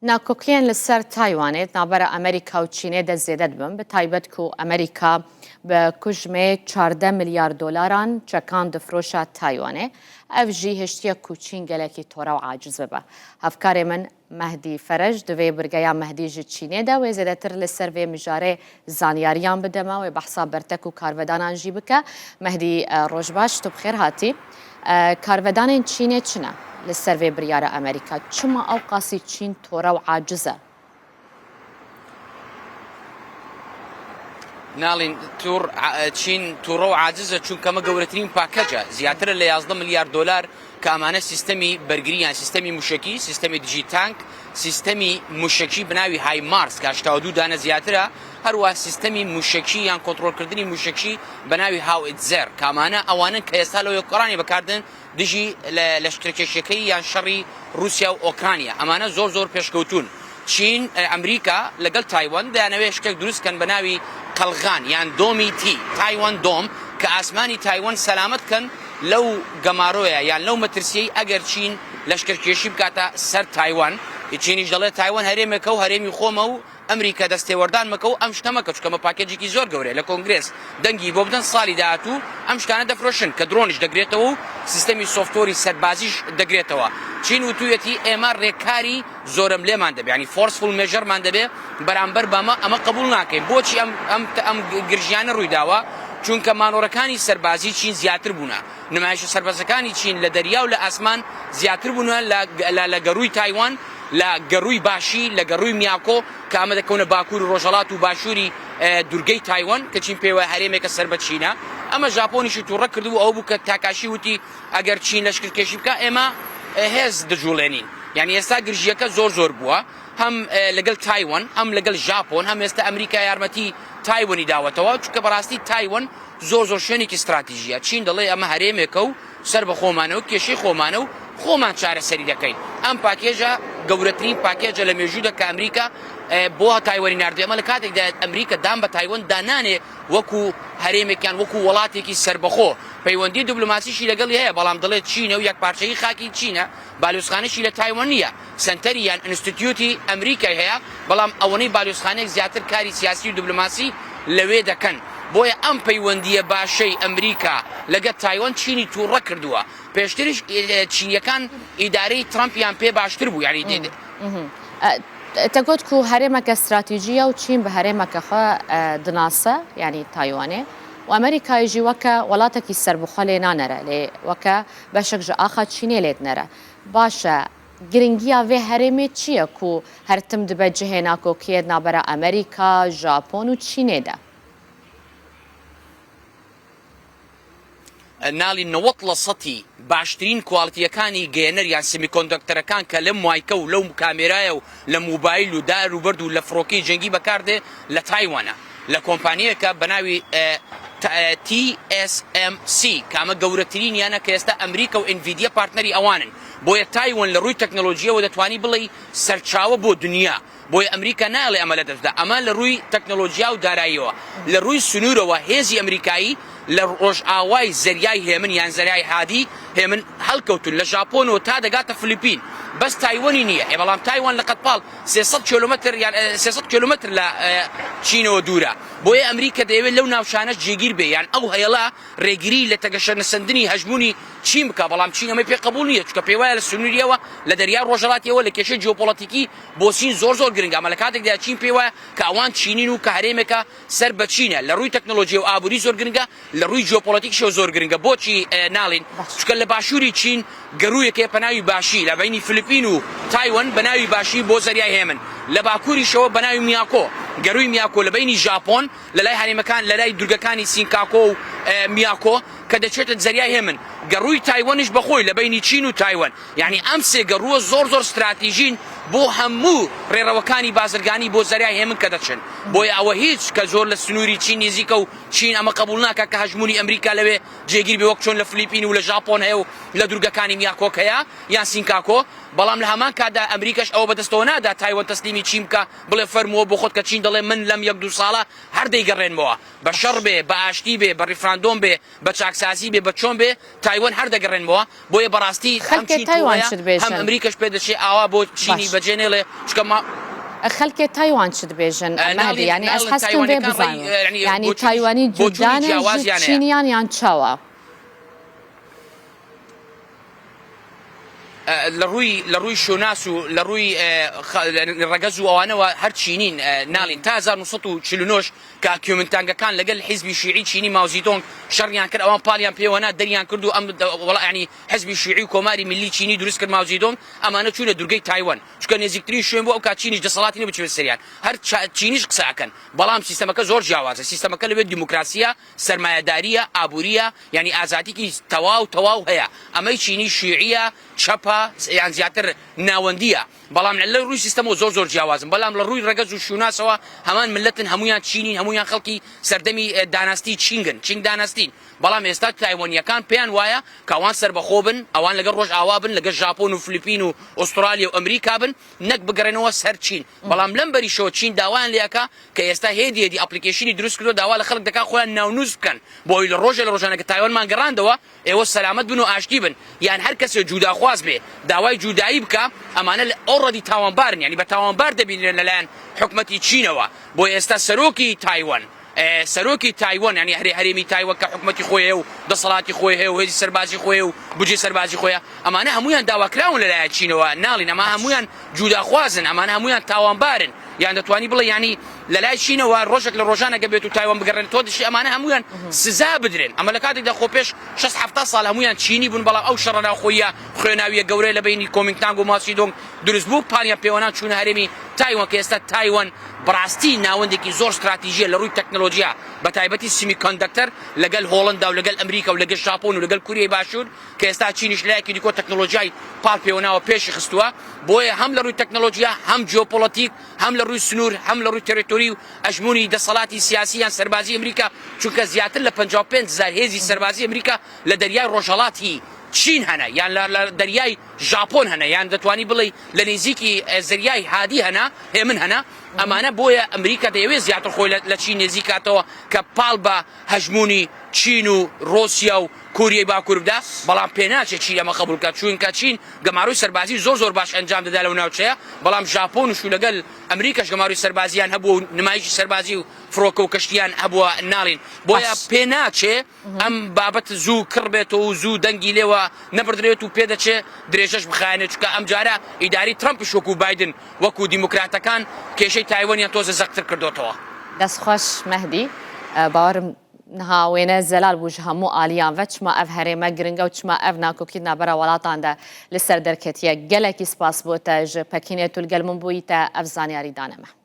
ناکۆکیان لەسەر تایوانێت نابەرە ئەمریکا و چینێ دەستێدە بن بە تایبەت و ئەمریکا بە کوژمێ 14 ملیار دۆلاران چەکان دەفرۆشە تایوانێ ئەف ژی هشتیە کوچین گەلێکی تۆرە و عاجز ببە. هەفکارێ من مەهدی فەرەج دوێ برگەیان مەهدیژی چینێدا وێ زێدەتر لەسەر وێ مژارێ زانیاریان بدەمە وێ بەحسا بەرتەک و کارڤدانان ژی بکە. مەهدی ڕۆژباش تو بخێر هاتی. کارڤدانên چینێ چنە لەسەر وێ بریارە ئەمریکا چما ئەو قاسی چین تۆرە و عاجزە؟ ناڵین چین تووڕە و عاجزە چونکەمە گەورەترین پاکەجە زیاترە لە 11 ملیار دلار کە ئەمانە سیستەمی بەرگریان سیستەمی موشکی سیستەمی دیجیتانک سیستەمی موشکی بناوی های مارس کە 82 دانە زیاترە هەروە سیستەمی موشکی یان کۆنتڕۆلکردنی موشکی بەناوی هاوئتزەر کامانە ئەوانن کە ئێستا لە ئۆکرانیا بەکاردن دژی لە شتێکێشەکەی یان شەڕی رووسیا و ئۆکرانیا ئەمانە زۆر پێشکەوتون. چین ئەمریکا لەگەڵ تایوان دەیانەوێت شتێک دروستکەن بە ناوی قەلغان یان دۆمی تی تایوان دۆم کە ئاسمانی تایوان سەلامت کەن لەو گەمارۆیە یان لەو مەترسیەی ئەگەر چین لەشکرکێشی بکاتە سەر تایوان چینیش دەڵێت تایوان هەرێمێکە و هەرێمی خۆمە و ئەمریکا دەستێوەردان مەکە و ئەم شتە مەکە چکەمە پاکێجێکی زۆر گەورەیە لە کۆنگرێس دەنگی بۆ بدەن ساڵی داهاتوو ئەم شتانە دەفرۆشن کە درۆنیش دەگرێتەوە و سیستەمی سۆفتۆری سەربازیش دەگرێتەوە. چین وتوویەتی ئێمە ڕێکاری زۆرم لێمان دەبێ ینی فۆرسفول مێژەرمان دەبێ بەرامبەر بەمە ئەمە قبول ناکەین. بۆچی ئەم گرژیانە ڕوویداوە؟ چونکە مانۆڕەکانی سەربازی چین زیاتر بوونە نمایشە سەربازەکانی چین لە دەریا و لە ئاسمان زیاتر بوونە لە گەڕووی تایوان لە گەڕووی باشی لە گەڕووی میاکۆ کە ئەمە دەکەونە باکوور و ڕۆژهەڵات و باشووری دورگەی تایوان کە چین پێوە هەرێمێکە سەر بە چینە. ئەمە ژاپۆنیشی تووڕە کردو ئەو بوو کە تاکاشی وتی ئەگەر چین لەشکرکێشی بکە ئێمە هێز دەجوڵێنین. یعنی ئێستا گرژیەکە زۆر بووە هەم لەگەڵ تایوان هەم لەگەڵ ژاپۆن هەم ئێستا ئەمریکا یارمەتی تایوانی داوەتەوە چونکە بەڕاستی تایوان زۆر شوێنێکی استراتیژیە. چین دەڵێ ئەمە هەرێمێکە و سەر بە خۆمانەوە کێشەی خۆمانە و خۆمان چارەسەری دەکەین. ئەم پاکێژە گەورەترین پاکێجە لە مێژوودە کە ئەمریکا بۆ تایوانی نردوێ ئەمە لە کاتێکدا ئەمریکا دام بە تایوان دانانێ وەکو هەرێمێکیان وەکو وڵاتێکی سربەخۆ پەیوەندی دیبلۆماسیشی لەگەڵی هەیە بەڵام دەڵێت چینە و یەکپارچەی خاکی چینە بالوسخانەشی لە تایوان نییە سنتەری یان ئینستیتیوتی ئەمریکای هەیە بەڵام ئەوەنەی بالوسخانێک زیاتر کاری سیاسی و دیبلۆماسی لەوێ دەکەن. بۆیە ئەم پەیوەندیە باشەی ئەمریکا لەگەڵ تایوان چینی تووڕە کردووە. پێشتریش چینیەکان ئیدارەی ترامپیان پێ باشتر بوو یعنی تەگوت و هەرێمەکە استراتیژیە و چین بە هەرێمەکەخوا دناسە ینی تایوانێ و ئەمریکایژی وەکە وڵاتێکی سەربخۆ لێ نانەرە لێ وەکە بەشێک ژە ئاخا چینێ لێت نەرە باشە گرنگیە وێ هەرێمێ چییە و هەرتم دبە جهێنا کۆکێت نابەرە ئەمریکا ژاپۆن و چینێدا ناڵی 90% باشترین کواڵتیەکانی گەێنەر یان سمیکۆندەکتەرەکان کە لەم وایکە و لەو کامێرایە و لە موبایل و دار و بەرد و لە فڕۆکەی جەنگی بەکاردێ لە تایوانە لە کۆمپانیەکە بەناوی TSMC کامە گەورەترین یانە کە ئێستا ئەمریکا و ئینڤیدیا پارتنەری ئەوانن. بۆیە تایوان لە ڕووی تەکنۆلۆژیەوە دەتوانی بڵێ سەرچاوە بۆ دنیا. بۆیە ئەمریکا ناڵێ ئەمە لە دەستدا ئەمە لە ڕووی تەکنۆلۆژیا و داراییەوە لە ڕووی سنوورەوە هێزی ئەمریکایی لە ڕۆژئاوای زەریای هێمن یان زەریای هادی هێمن هەڵکەوتون لە ژاپۆنەوە تا دەگاتە فلیپین بەس تایوانی نییە بەڵام تایوان لە قەتپاڵ 300 کیلومتر یان 300 کیلومتر لە چینەوە دوورە. بۆیە ئەمریکا دەیەوێت لەو ناوشانە جێگیر بێ یان ئەو هەیەڵا ڕێگیری لە تەگەشە نەسەندنی هەژمونی چین بکە بەڵام چین ئەمە پێ قبول نییە چکە پێ وایە لە سنووریەوە لە دەریا ڕۆژهەڵاتیەوە لە کێشەی جیۆپۆلیتیکی بۆ چین زۆر گرنگە ئەمە لە کاتێکدا چین پێ وایە کە ئەوان چینین و کە هەرێمێکە سەر بە چینە لە ڕووی تەکنۆلۆژیا و ئابووری زۆر گرنگە لە ڕووی جیۆپۆلیتیکیشەوە زۆر گرنگە. بۆچی ناڵین چکە لە باشووری چین گەڕوویەکەیە بەناوی باشی لە بینی فلیپین و تایوان بەناوی باشی بۆ زەریای هێمن لە باکووریشەوە بەناوی میاکۆ گەڕووی میاکۆ لە بینی ژاپۆن لە لای هەرێمەکان لە لای دورگەکانی سینکاکۆ و میاکۆ کە دەچێتە زەریای هێمن گەڕووی تایوانیش بەخۆی لە بینی چین و تایوان یعنی ئەم سێ گەڕووە زۆر استراتیژین بۆ هەموو ڕێڕەوەکانی بازرگانی بۆ زەریای هێمن کە دەچن. بۆیە ئەوە هیچ کە زۆر لە سنووری چین نزیکە و چین ئەمە قبول ناکە کە هەژمونی ئەمریکا لەوێ جێگیر بێ وەک چۆن لە فلیپین و لە ژاپۆن هەیە و لە دورگەکانی میاکۆکەیە یان سینکاکۆ. بەڵام لە هەمان کاتدا ئەمریکاش ئەوە بەدەستەوە نادا تایوان تەسلیمی چین بکە بڵێ فەرمووە بۆ خۆت کە چین دەڵێ من لەم 1-2 ساڵە هەر دەیگەڕێنمەوە بە شەڕ بێ بە ئاشتی بێ بە ڕیفراندۆم بێ بە چاکسازی بێ بە چۆن بێ تا تایوان هەر دەگەڕێنەوە بۆیە بەڕاستی خەڵکی تایوان چت بێژن هەم ئەمریکاش پێ دەچێ ئاوا بۆ چینی بەجێنێڵێ چکەما خەڵکی تایوان چت بێژن ئەمادی ینی ئەس هەستم بێ بزانم ینی تایوانی جودانە چینیان یان چاوە لە ڕووی شۆناس و لە ڕووی ڕەگەز و ئەوانەوە هەر چینین ناڵین تا 1949 کە کۆمنتانگەکان لەگەل حیزبی شیعی چینی ماوزیدۆنگ شەڕیان کرد ئەوان پاڵیان پێوەنا دەریان کرد و ئەم ینی حیزبی شیعی و کۆماری میلی چینی دروست کرد ماوزیدۆنگ ئەمانە چوونە دوورگەی تایوان چونکە نزیکترین شوێن بۆ ئەو کات چینیش دەسەڵاتی نەبوو بچێتە سەریان هەر چینیش قسەکەن بەڵام سیستەمەکە زۆر جیاوازە سیستەمەکە لەبێت دیموکراسیە سەرمایەداریە ئابووریە ینی ئازادیکی تەواو هەیە ئەمەی چینی شیعیە چەپە یان زیاتر ناوەندیە بەڵام لە ڕووی سیستەمەوە زۆر جیاوازن بەڵام لە ڕووی ڕەگەز و شوناسەوە هەمان ملەتن هەمویان چینین هەمویان خەڵکی سەردەمی داناستی چینگ داناستین بەڵام ئێستا تایوانیەکان پێیان وایە کەوان سەربەخۆ بن ئەوان لەگەڵ ڕۆژ ئاوا بن لەگەڵ ژاپۆن و فلیپین و ئوسترالیا و ئەمریکا بن نەک بگەڕێنەوە سەر چین بەڵام لەم بەریشەوە چین داوایان لێەکە کە ئێستا هێدی ئەپلیکیشنی دروست کردو داوا لە خەڵک دەکا خۆیان ناونووس بکەن بۆی لە ڕۆژانەکە تایوانمان گەڕاندەوە ئێوە سەلامەت بن و ئاشتی بن یان هەر کەسێ جوداخواز بێ داوای جودایی بکە ئەمانە ئۆڕەدی تاوانبارن ینی بە تاوانبار دەبینێن لەلایەن حکومەتی چینەوە بۆ ئێستا سەرۆکی تایوان ینی هەرێمی تایوان کە حکومەتی خۆیە و دەسەڵاتی خۆی هەیە و هێزی سەربازی خۆیە و بجێ سەربازی خۆیە ئەمانە هەمویان داواکراون لەلایەن چینەوە ناڵین ئەمە هەمویان جوداخوازن ئەمانە هەمویان تاوانبارن یان دەتوانی بڵێ ینی لەلای چینەوە ڕۆژێک لە ڕۆژانەکە بێت و تایوان بگەڕێن تۆ دشی ئەمانە هەمویان سزا بدرێن ئەمە لە کاتێکدا خۆ پێش 6-7 ساڵ هەمویان چینی بوون بەڵام ئەو شەڕە ناوخۆیە خوێناویە گەورەی لە بینی کۆمینتانگ و ماسیدۆنگ دروست بوو پانیان پێوەنا چوونە هەرێمی تایوان کە ئێستا تایوان بەڕاستی ناوەندێکی زۆر استراتیژیە لە ڕووی تەکنۆلۆژیا بە تایبەتی سیمی کۆندەکتەر لەگەل هۆڵندا و لەگەل ئەمریکا و لەگەل ژاپۆن و لەگەل کوریای باشوور کە ئێستا چینیش لایەکی دیکۆ تەکنۆلۆژیای پاڵ پێوەناوە پێشی خستووە بۆیە هەم لە ڕووی تەکنۆلۆژیا هەم جیۆپۆلیتیک هەم لە ڕووی سنوور هەم لە ڕووی تەریتۆری و ئەژموونی دەسەڵاتی سیاسییان سەربازی ئەمریکا چونکە زیاتر لە 55,000 هێزی سەربازی ئەمریکا لە دەریای ڕۆژهەڵاتی چین هەنا یان لە دەریای ژاپۆن هەنا یان دەتوانی بڵێ لە نێزیکی زریای هادی هەنا هێمن هەنا ئەمانە بۆیە ئەمریکا دەیەوێت زیاتر خۆی لە چین نێزیکاتەوە کە پاڵ بە هەژموونی چین و ڕۆسیا و کوریای باکوور بدا بەڵام پێناچێت چین ئەمە قبول بکات چونکە چین گەماروی سەربازی زۆر باش ئەنجام دەدا لەو ناوچەیە بەڵام ژاپۆن و لەگەل ئەمریکاش گەماروی سەربازیان هەبوو و نمایشی سەربازی و فڕۆکە و کەشتیان هەبووە ناڵین بۆیە پێناچێ ئەم بابەت زوو کڕبێتەوە و زوو دەنگی لێوە نەبردرێت و پێدەچێ درێژەش بخایەنێت چونکە ئەم جارە ئیداری ترامپش وەکو بایدن وەکو دیموکراتەکان کێشەی تایوانیان تۆزە زەقتر کردوتەوە دەستخۆش مەهدی باوەرم نهاوێنە زەلال بوو ji hemû aliyan ve çima ev herême giring ew çima ev nakokî nabera welatan de li ser derketiye gelekî spas bû te ji Pekînê tu li gel min bûyî te ev zanyarî dane me.